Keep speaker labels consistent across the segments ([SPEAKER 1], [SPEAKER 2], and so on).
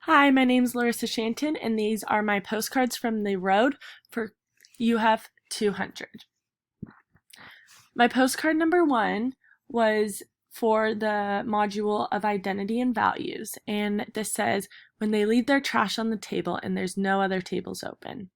[SPEAKER 1] Hi, my name is Larissa Shanton, and these are my postcards from the road for UF 200. My postcard number one was for the module of identity and values, and this says, when they leave their trash on the table and there's no other tables open.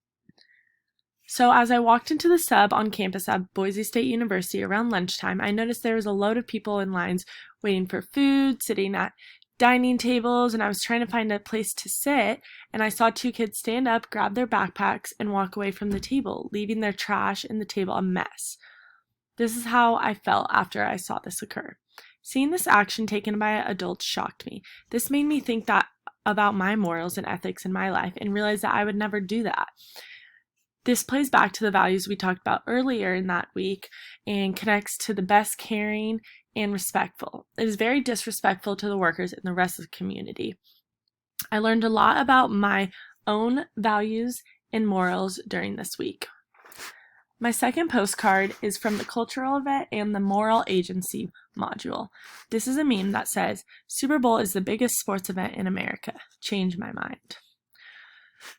[SPEAKER 1] So as I walked into the sub on campus at Boise State University around lunchtime, I noticed there was a load of people in lines waiting for food, sitting at dining tables, and I was trying to find a place to sit, and I saw two kids stand up, grab their backpacks, and walk away from the table, leaving their trash in the table a mess. This is how I felt after I saw this occur. Seeing this action taken by adults shocked me. This made me think that about my morals and ethics in my life and realize that I would never do that. This plays back to the values we talked about earlier in that week and connects to the best, caring, and respectful. It is very disrespectful to the workers and the rest of the community. I learned a lot about my own values and morals during this week. My second postcard is from the cultural event and the moral agency module. This is a meme that says, Super Bowl is the biggest sports event in America. Change my mind.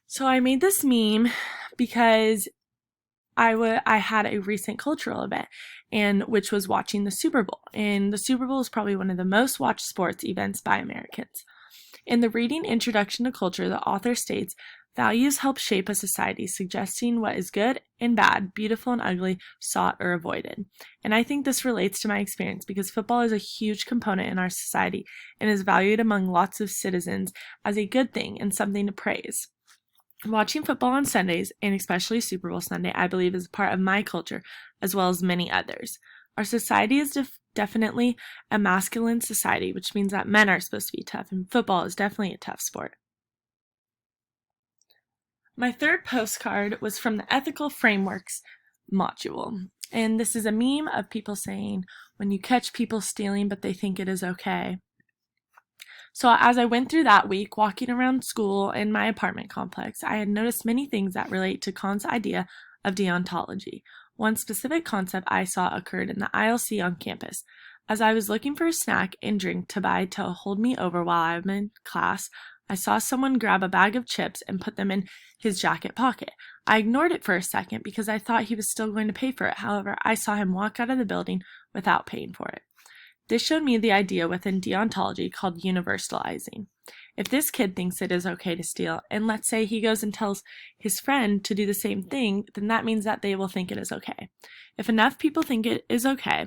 [SPEAKER 1] So I made this meme because I had a recent cultural event, and which was watching the Super Bowl. And the Super Bowl is probably one of the most watched sports events by Americans. In the reading Introduction to Culture, the author states, values help shape a society, suggesting what is good and bad, beautiful and ugly, sought or avoided. And I think this relates to my experience because football is a huge component in our society and is valued among lots of citizens as a good thing and something to praise. Watching football on Sundays, and especially Super Bowl Sunday, I believe is a part of my culture, as well as many others. Our society is definitely a masculine society, which means that men are supposed to be tough, and football is definitely a tough sport. My third postcard was from the Ethical Frameworks module, and this is a meme of people saying, when you catch people stealing but they think it is okay. So as I went through that week, walking around school in my apartment complex, I had noticed many things that relate to Kant's idea of deontology. One specific concept I saw occurred in the ILC on campus. As I was looking for a snack and drink to buy to hold me over while I'm in class, I saw someone grab a bag of chips and put them in his jacket pocket. I ignored it for a second because I thought he was still going to pay for it. However, I saw him walk out of the building without paying for it. This showed me the idea within deontology called universalizing. If this kid thinks it is okay to steal, and let's say he goes and tells his friend to do the same thing, then that means that they will think it is okay. If enough people think it is okay,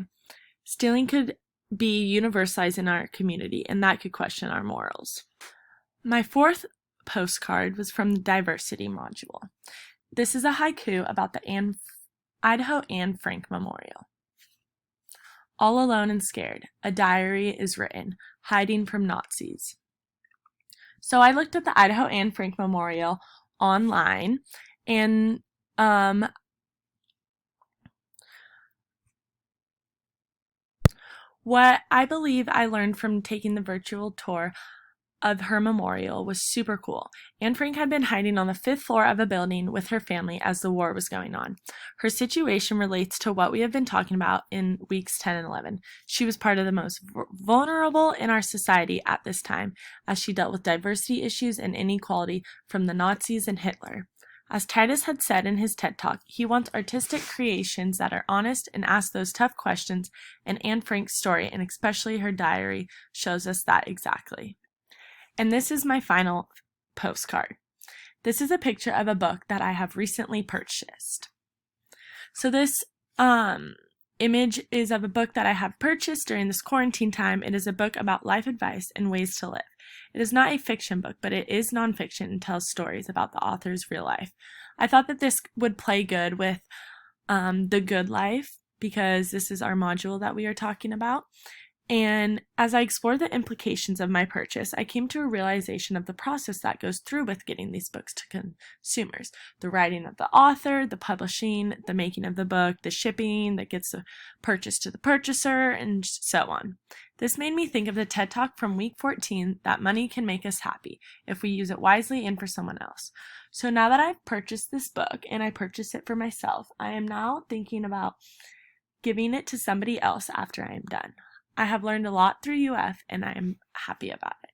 [SPEAKER 1] stealing could be universalized in our community, and that could question our morals. My fourth postcard was from the diversity module. This is a haiku about the Idaho Anne Frank Memorial. All alone and scared, a diary is written, hiding from Nazis. So I looked at the Idaho Anne Frank Memorial online, and what I believe I learned from taking the virtual tour of her memorial was super cool. Anne Frank had been hiding on the 5th floor of a building with her family as the war was going on. Her situation relates to what we have been talking about in weeks 10 and 11. She was part of the most vulnerable in our society at this time, as she dealt with diversity issues and inequality from the Nazis and Hitler. As Titus had said in his TED Talk, he wants artistic creations that are honest and ask those tough questions, and Anne Frank's story, and especially her diary, shows us that exactly. And this is my final postcard. This is a picture of a book that I have recently purchased. So this image is of a book that I have purchased during this quarantine time. It is a book about life advice and ways to live. It is not a fiction book, but it is nonfiction and tells stories about the author's real life. I thought that this would play good with The Good Life, because this is our module that we are talking about. And as I explored the implications of my purchase, I came to a realization of the process that goes through with getting these books to consumers. The writing of the author, the publishing, the making of the book, the shipping that gets the purchase to the purchaser, and so on. This made me think of the TED Talk from week 14, that money can make us happy if we use it wisely and for someone else. So now that I've purchased this book and I purchased it for myself, I am now thinking about giving it to somebody else after I am done. I have learned a lot through UF, and I am happy about it.